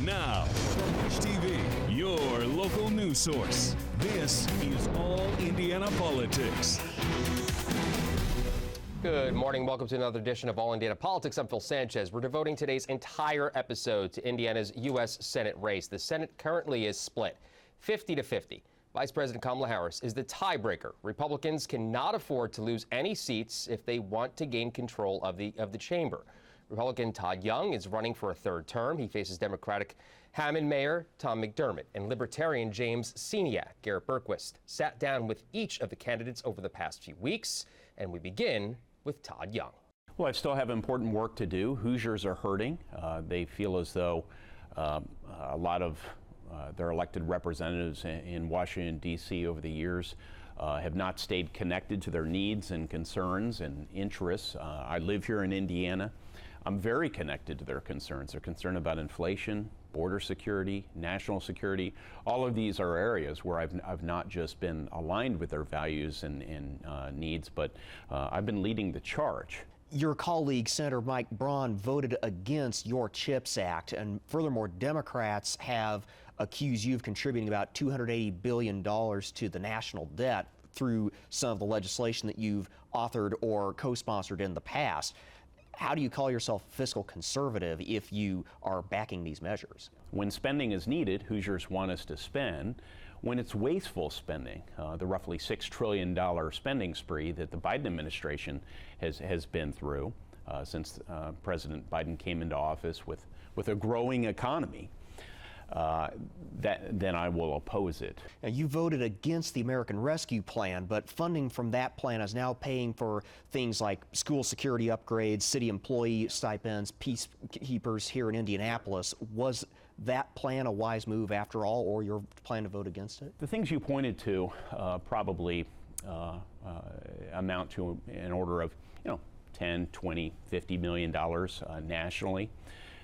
Now, from HTV, your local news source, this is All Indiana Politics. Good morning. Welcome to another edition of All Indiana Politics. I'm Phil Sanchez. We're devoting today's entire episode to Indiana's U.S. Senate race. The Senate currently is split 50-50. Vice President Kamala Harris is the tiebreaker. Republicans cannot afford to lose any seats if they want to gain control of the chamber. Republican Todd Young is running for a third term. He faces Democratic Hammond Mayor Tom McDermott and Libertarian James Seniak. Garrett Berquist sat down with each of the candidates over the past few weeks, and we begin with Todd Young. Well, I still have important work to do. Hoosiers are hurting. They feel as though a lot of their elected representatives in Washington, D.C. over the years have not stayed connected to their needs and concerns and interests. I live here in Indiana. I'm very connected to their concerns. They're concerned about inflation, border security, national security. All of these are areas where I've not just been aligned with their values and needs, but I've been leading the charge. Your colleague, Senator Mike Braun, voted against your CHIPS Act, and furthermore, Democrats have accused you of contributing about $280 billion to the national debt through some of the legislation that you've authored or co-sponsored in the past. How do you call yourself fiscal conservative if you are backing these measures? When spending is needed, Hoosiers want us to spend. When it's wasteful spending, the roughly $6 trillion spending spree that the Biden administration has been through since President Biden came into office with a growing economy, then I will oppose it. Now, you voted against the American Rescue Plan, but funding from that plan is now paying for things like school security upgrades, city employee stipends, peacekeepers here in Indianapolis. Was that plan a wise move after all, or you're planning to vote against it? The things you pointed to probably amount to an order of, $10, $20, $50 million nationally.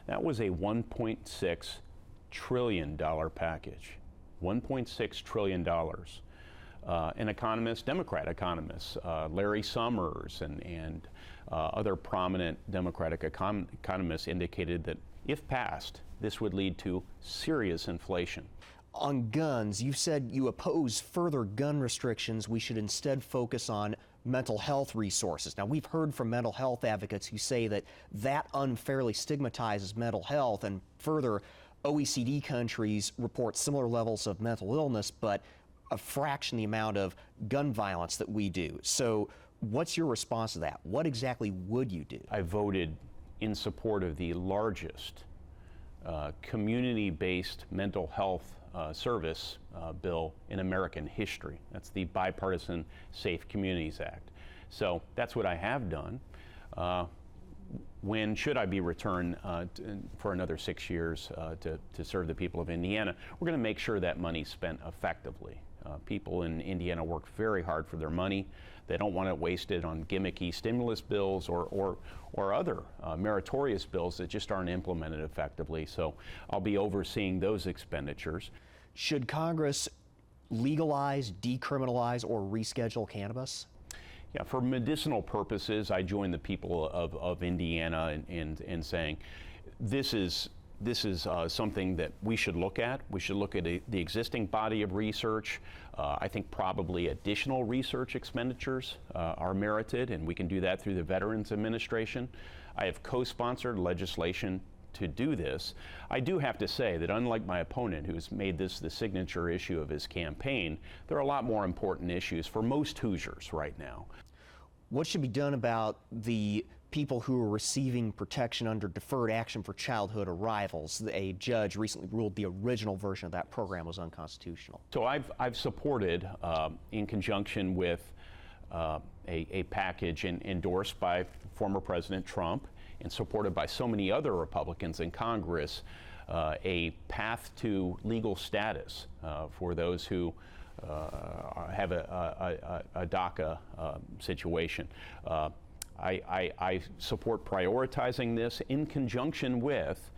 That was a $1.6 trillion package. $1.6 trillion. An economist, Democrat economists, Larry Summers and other prominent Democratic economists indicated that if passed, this would lead to serious inflation. On guns, you said you oppose further gun restrictions. We should instead focus on mental health resources. Now, we've heard from mental health advocates who say that unfairly stigmatizes mental health, and further, OECD countries report similar levels of mental illness, but a fraction the amount of gun violence that we do. So what's your response to that? What exactly would you do? I voted in support of the largest community-based mental health service bill in American history. That's the Bipartisan Safe Communities Act. So that's what I have done. When should I be returned for another 6 years to serve the people of Indiana? We're going to make sure that money's spent effectively. People in Indiana work very hard for their money. They don't want it wasted on gimmicky stimulus bills or other meritorious bills that just aren't implemented effectively. So I'll be overseeing those expenditures. Should Congress legalize, decriminalize, or reschedule cannabis? Yeah, for medicinal purposes, I join the people of Indiana in saying this is something that we should look at. We should look at the existing body of research. I think probably additional research expenditures are merited, and we can do that through the Veterans Administration. I have co-sponsored legislation to do this. I do have to say that unlike my opponent, who's made this the signature issue of his campaign, there are a lot more important issues for most Hoosiers right now. What should be done about the people who are receiving protection under Deferred Action for Childhood Arrivals? A judge recently ruled the original version of that program was unconstitutional. So I've supported, in conjunction with a package endorsed by former President Trump and supported by so many other Republicans in Congress, a path to legal status for those who have a DACA situation. I support prioritizing this in conjunction with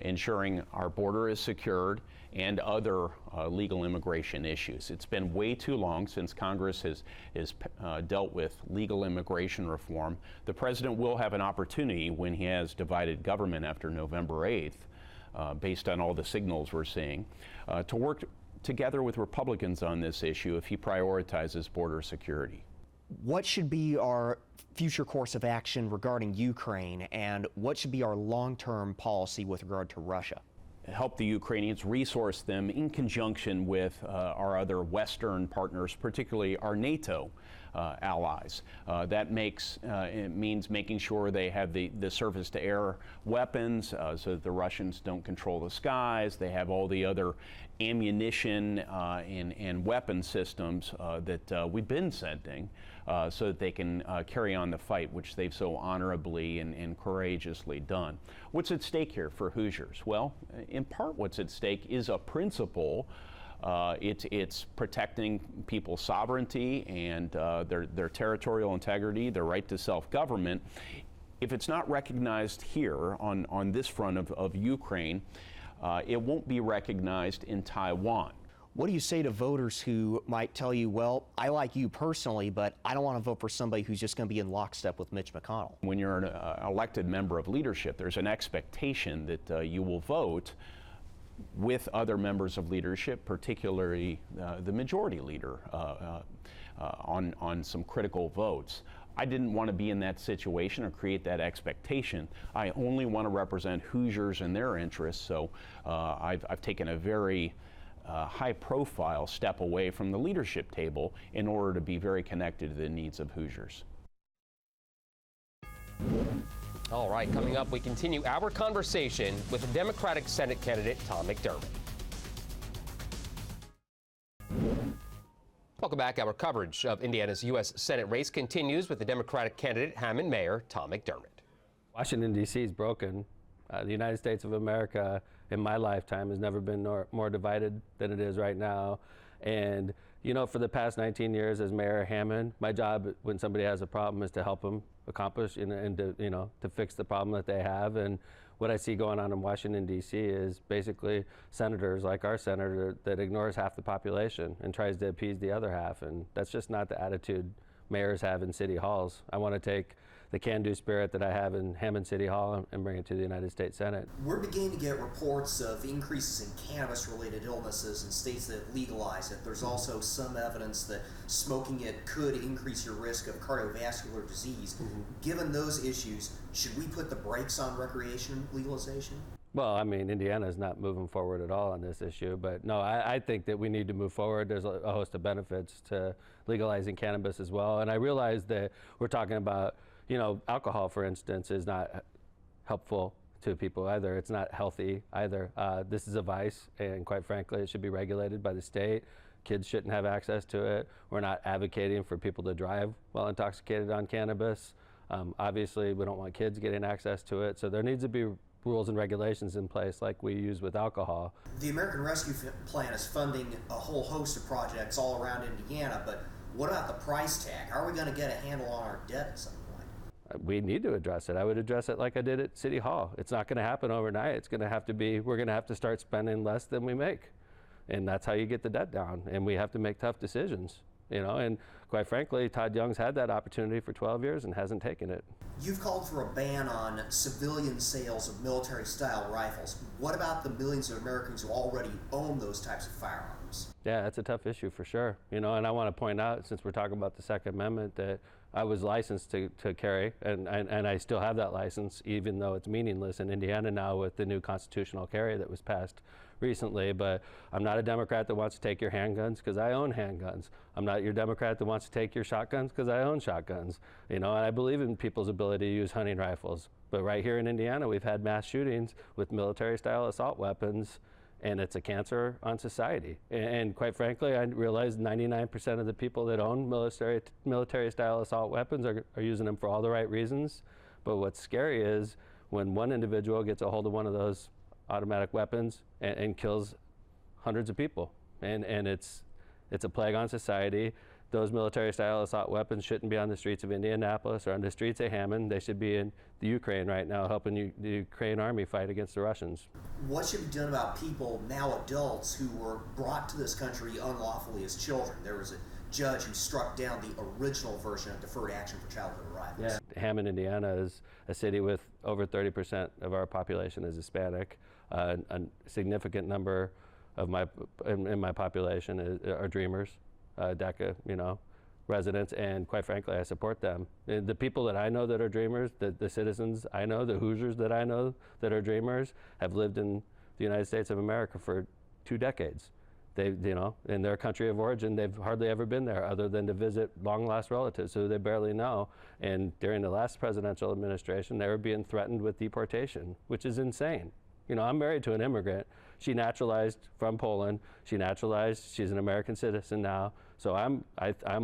ensuring our border is secured and other legal immigration issues. It's been way too long since Congress has dealt with legal immigration reform. The president will have an opportunity when he has divided government after November 8th based on all the signals we're seeing, to work together with Republicans on this issue if he prioritizes border security. What should be our future course of action regarding Ukraine, and what should be our long-term policy with regard to Russia? Help the Ukrainians, resource them in conjunction with our other Western partners, particularly our NATO allies. That it means making sure they have the surface-to-air weapons so that the Russians don't control the skies. They have all the other ammunition and weapon systems that we've been sending so that they can carry on the fight, which they've so honorably and courageously done. What's at stake here for Hoosiers? Well, in part what's at stake is a principle. It's protecting people's sovereignty and their territorial integrity, their right to self-government. If it's not recognized here on this front of Ukraine, it won't be recognized in Taiwan. What do you say to voters who might tell you, well, I like you personally, but I don't want to vote for somebody who's just going to be in lockstep with Mitch McConnell? When you're an elected member of leadership, there's an expectation that you will vote with other members of leadership, particularly the majority leader, on some critical votes. I didn't want to be in that situation or create that expectation. I only want to represent Hoosiers and their interests, so I've taken a very high-profile step away from the leadership table in order to be very connected to the needs of Hoosiers. All right, coming up, we continue our conversation with the Democratic Senate candidate, Tom McDermott. Welcome back. Our coverage of Indiana's U.S. Senate race continues with the Democratic candidate, Hammond Mayor Tom McDermott. Washington, D.C. is broken. The United States of America, in my lifetime, has never been more divided than it is right now. And, you know, for the past 19 years as Mayor Hammond, my job when somebody has a problem is to help them accomplish and to, you know, to fix the problem that they have. And what I see going on in Washington, D.C. is basically senators like our senator that ignores half the population and tries to appease the other half. And that's just not the attitude mayors have in city halls. I want to take the can-do spirit that I have in Hammond City Hall and bring it to the United States Senate. We're beginning to get reports of increases in cannabis-related illnesses in states that legalize it. There's also some evidence that smoking it could increase your risk of cardiovascular disease. Given those issues, should we put the brakes on recreation legalization? Well, I mean, Indiana is not moving forward at all on this issue, but no, I think that we need to move forward. There's a host of benefits to legalizing cannabis as well, and I realize that we're talking about, you know, alcohol, for instance, is not helpful to people either. It's not healthy either. This is a vice, and quite frankly, it should be regulated by the state. Kids shouldn't have access to it. We're not advocating for people to drive while intoxicated on cannabis. Obviously, we don't want kids getting access to it, so there needs to be rules and regulations in place like we use with alcohol. The American Rescue Plan is funding a whole host of projects all around Indiana, but what about the price tag? How are we going to get a handle on our debt at some point? We need to address it. I would address it like I did at City Hall. It's not going to happen overnight. It's going to have to be, we're going to have to start spending less than we make. And that's how you get the debt down. And we have to make tough decisions, you know, and quite frankly, Todd Young's had that opportunity for 12 years and hasn't taken it. You've called for a ban on civilian sales of military-style rifles. What about the millions of Americans who already own those types of firearms? Yeah, that's a tough issue for sure. You know, and I want to point out, since we're talking about the Second Amendment, that I was licensed to carry, and I still have that license, even though it's meaningless in Indiana now with the new constitutional carry that was passed recently. But I'm not a Democrat that wants to take your handguns because I own handguns. I'm not your Democrat that wants to take your shotguns because I own shotguns. You know, and I believe in people's ability to use hunting rifles. But right here in Indiana, we've had mass shootings with military-style assault weapons, and it's a cancer on society. And quite frankly, I realize 99% of the people that own military-style assault weapons are using them for all the right reasons. But what's scary is when one individual gets a hold of one of those automatic weapons and kills hundreds of people. And it's a plague on society. Those military-style assault weapons shouldn't be on the streets of Indianapolis or on the streets of Hammond. They should be in the Ukraine right now, helping the Ukraine army fight against the Russians. What should be done about people, now adults, who were brought to this country unlawfully as children? There was a judge who struck down the original version of deferred action for childhood arrivals. Yeah. Hammond, Indiana is a city with over 30% of our population is Hispanic. A significant number of in my population are Dreamers, DECA, residents, and quite frankly, I support them. The people that I know that are Dreamers, the citizens I know, the Hoosiers that I know that are Dreamers, have lived in the United States of America for 2 decades. They, in their country of origin, they've hardly ever been there other than to visit long-lost relatives who they barely know. And during the last presidential administration, they were being threatened with deportation, which is insane. I'm married to an immigrant. She naturalized from Poland. She's an American citizen now. So I'm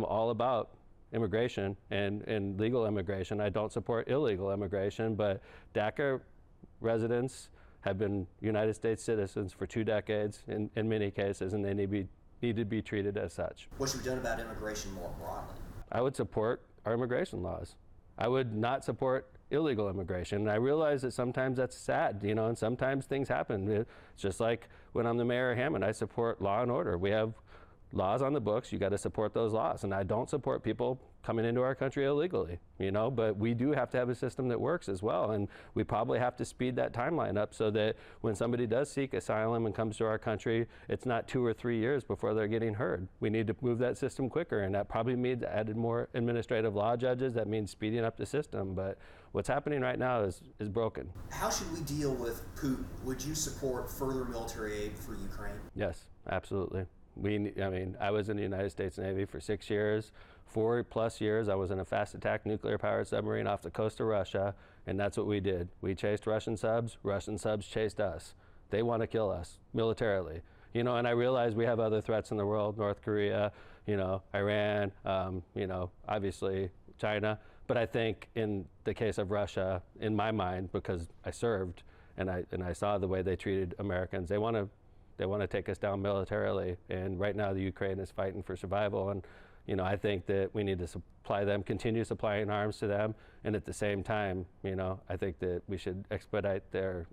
all about immigration and legal immigration. I don't support illegal immigration, but DACA residents have been United States citizens for 2 decades in many cases, and they need to be treated as such. What should be done about immigration more broadly? I would support our immigration laws. I would not support illegal immigration. And I realize that sometimes that's sad, and sometimes things happen. It's just like when I'm the mayor of Hammond, I support law and order. We have laws on the books, you got to support those laws. And I don't support people coming into our country illegally, but we do have to have a system that works as well. And we probably have to speed that timeline up so that when somebody does seek asylum and comes to our country, it's not 2 or 3 years before they're getting heard. We need to move that system quicker, and that probably means added more administrative law judges. That means speeding up the system. But what's happening right now is broken. How should we deal with Putin? Would you support further military aid for Ukraine? Yes, absolutely. I was in the United States Navy for 6 years, 4+ years. I was in a fast attack nuclear powered submarine off the coast of Russia, and that's what we did. We chased Russian subs chased us. They want to kill us militarily. And I realize we have other threats in the world, North Korea, Iran, obviously China. But I think in the case of Russia, in my mind, because I served and I saw the way they treated Americans, they want to take us down militarily, and right now the Ukraine is fighting for survival. And I think that we need to continue supplying arms to them, and at the same time, I think that we should expedite their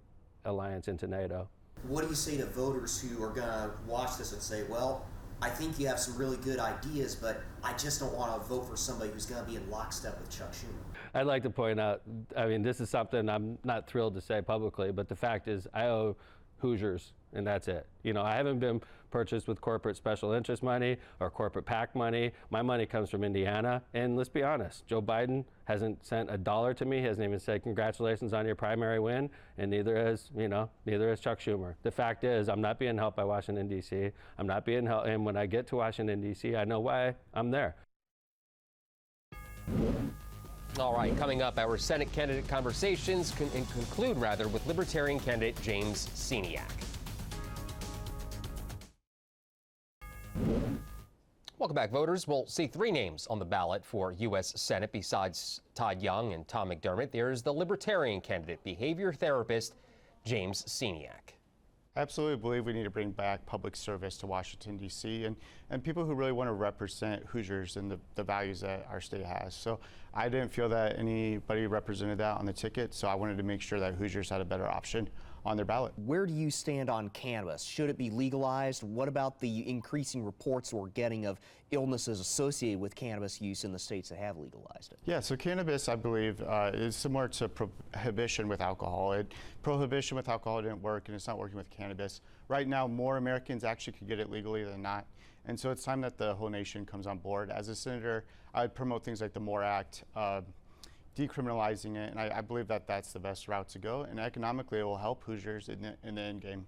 alliance into NATO. What do you say to voters who are going to watch this and say, well, I think you have some really good ideas, but I just don't want to vote for somebody who's going to be in lockstep with Chuck Schumer? I'd like to point out, this is something I'm not thrilled to say publicly, but the fact is I owe Hoosiers, and that's it. I haven't been purchased with corporate special interest money or corporate PAC money. My money comes from Indiana, and let's be honest, Joe Biden hasn't sent $1 to me. He hasn't even said congratulations on your primary win, and neither has Chuck Schumer. The fact is, I'm not being helped by Washington, D.C. I'm not being helped, and when I get to Washington, D.C., I know why I'm there. All right, coming up, our Senate candidate conversations conclude with Libertarian candidate James Sceniak. Welcome back, voters. We'll see 3 names on the ballot for U.S. Senate besides Todd Young and Tom McDermott. There's the Libertarian candidate, behavior therapist James Sceniak. I absolutely believe we need to bring back public service to Washington, D.C., and people who really want to represent Hoosiers and the values that our state has. So I didn't feel that anybody represented that on the ticket, so I wanted to make sure that Hoosiers had a better option on their ballot. Where do you stand on cannabis? Should it be legalized? What about the increasing reports we're getting of illnesses associated with cannabis use in the states that have legalized it? Yeah, so cannabis, I believe, is similar to prohibition with alcohol. Prohibition with alcohol didn't work, and it's not working with cannabis. Right now, more Americans actually could get it legally than not. And so it's time that the whole nation comes on board. As a senator, I'd promote things like the MORE Act, decriminalizing it, and I believe that that's the best route to go, and economically it will help Hoosiers in the end game.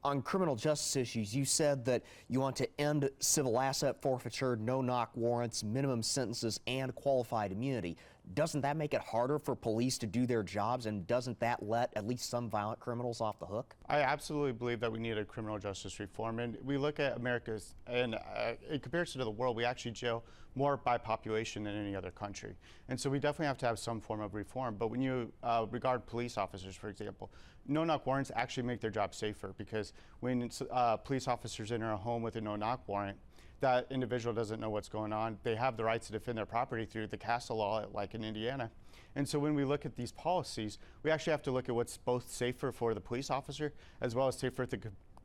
On criminal justice issues, you said that you want to end civil asset forfeiture, no-knock warrants, minimum sentences, and qualified immunity. Doesn't that make it harder for police to do their jobs, and doesn't that let at least some violent criminals off the hook? I absolutely believe that we need a criminal justice reform, and we look at America's, and in comparison to the world, we actually jail more by population than any other country. And so we definitely have to have some form of reform. But when you regard police officers, for example, no-knock warrants actually make their job safer, because when police officers enter a home with a no-knock warrant, that individual doesn't know what's going on. They have the rights to defend their property through the castle law, like in Indiana. And so when we look at these policies, we actually have to look at what's both safer for the police officer as well as safer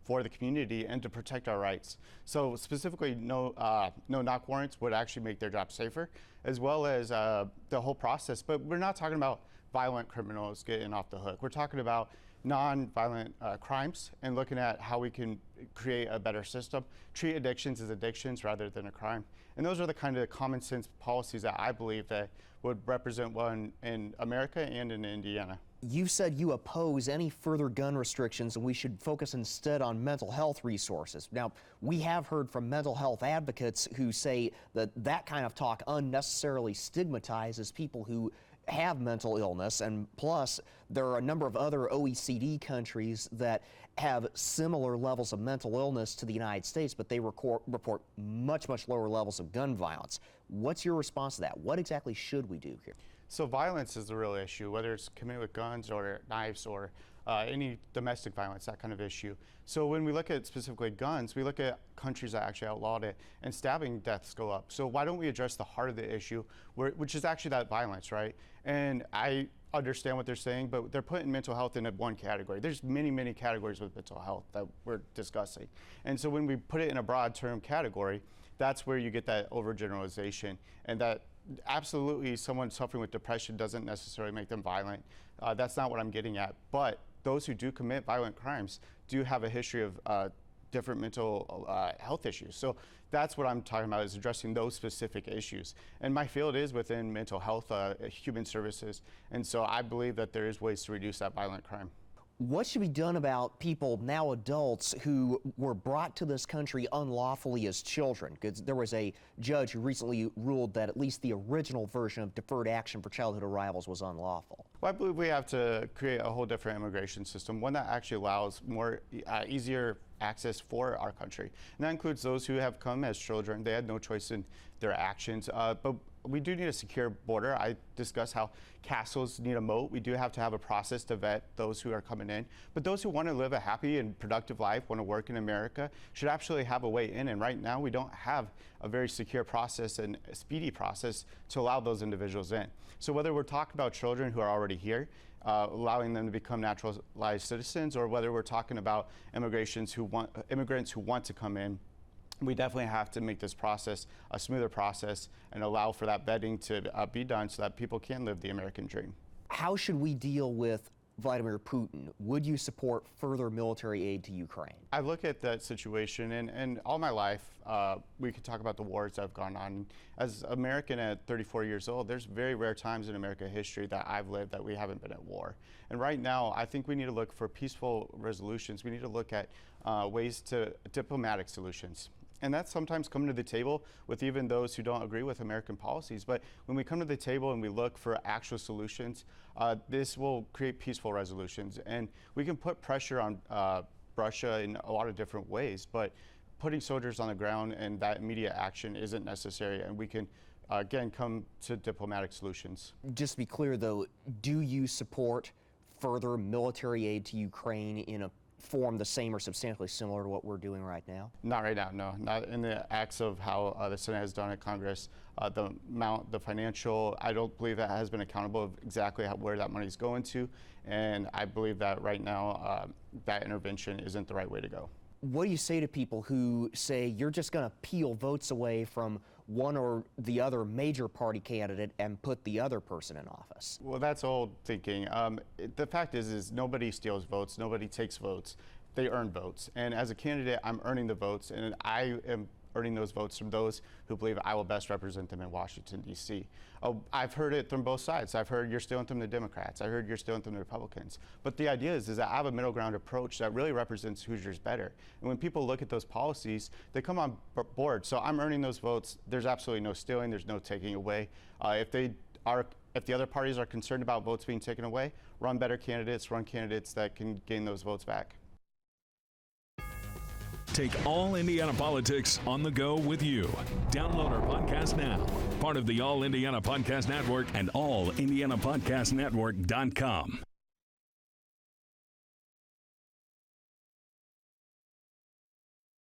for the community and to protect our rights. So specifically, no-knock warrants would actually make their job safer, as well as the whole process. But we're not talking about violent criminals getting off the hook. We're talking about non-violent crimes and looking at how we can create a better system, treat addictions as addictions rather than a crime. And those are the kind of common sense policies that I believe that would represent one in America and in Indiana. You said you oppose any further gun restrictions and we should focus instead on mental health resources. Now, we have heard from mental health advocates who say that that kind of talk unnecessarily stigmatizes people who have mental illness, and plus there are a number of other OECD countries that have similar levels of mental illness to the United States, but they report much lower levels of gun violence. What's your response to that? What exactly should we do here? So violence is the real issue, whether it's committed with guns or knives or any domestic violence, that kind of issue. So when we look at specifically guns, we look at countries that actually outlawed it, and stabbing deaths go up. So why don't we address the heart of the issue, which is actually that violence, right? And I understand what they're saying, but they're putting mental health in one category. There's many categories with mental health that we're discussing. And so when we put it in a broad term category, that's where you get that overgeneralization, and that absolutely someone suffering with depression doesn't necessarily make them violent. That's not what I'm getting at. But those who do commit violent crimes do have a history of different mental health issues. So that's what I'm talking about, is addressing those specific issues. And my field is within mental health, human services. And so I believe that there is ways to reduce that violent crime. What should be done about people, now adults, who were brought to this country unlawfully as children? Because there was a judge who recently ruled that at least the original version of deferred action for childhood arrivals was unlawful. Well, I believe we have to create a whole different immigration system, one that actually allows more easier access for our country. And that includes those who have come as children. They had no choice in their actions. But we do need a secure border. I discussed how castles need a moat. We do have to have a process to vet those who are coming in. But those who want to live a happy and productive life, want to work in America, should absolutely have a way in. And right now, we don't have a very secure process and a speedy process to allow those individuals in. So whether we're talking about children who are already here, allowing them to become naturalized citizens, or whether we're talking about immigrants who want to come in, we definitely have to make this process a smoother process and allow for that vetting to be done so that people can live the American dream. How should we deal with Vladimir Putin? Would you support further military aid to Ukraine? I look at that situation, and all my life, we could talk about the wars that have gone on. As an American at 34 years old, there's very rare times in American history that I've lived that we haven't been at war. And right now, I think we need to look for peaceful resolutions. We need to look at ways to diplomatic solutions. And that's sometimes coming to the table with even those who don't agree with American policies. But when we come to the table and we look for actual solutions, this will create peaceful resolutions. And we can put pressure on Russia in a lot of different ways, but putting soldiers on the ground and that immediate action isn't necessary. And we can, again, come to diplomatic solutions. Just to be clear, though, do you support further military aid to Ukraine in a form the same or substantially similar to what we're doing right now? Not right now, no. Not in the acts of how the Senate has done at Congress. The amount, the financial, I don't believe that has been accountable of exactly where that money is going to. And I believe that right now, that intervention isn't the right way to go. What do you say to people who say you're just going to peel votes away from one or the other major party candidate and put the other person in office? Well, that's old thinking. The fact is nobody steals votes, nobody takes votes. They earn votes. And as a candidate, I'm earning the votes, and I am earning those votes from those who believe I will best represent them in Washington, D.C. I've heard it from both sides. I've heard you're stealing from the Democrats. I heard you're stealing from the Republicans. But the idea is that I have a middle ground approach that really represents Hoosiers better. And when people look at those policies, they come on board. So I'm earning those votes. There's absolutely no stealing. There's no taking away. If the other parties are concerned about votes being taken away, run better candidates, run candidates that can gain those votes back. Take All Indiana Politics on the go with you. Download our podcast now. Part of the All Indiana Podcast Network and allindianapodcastnetwork.com.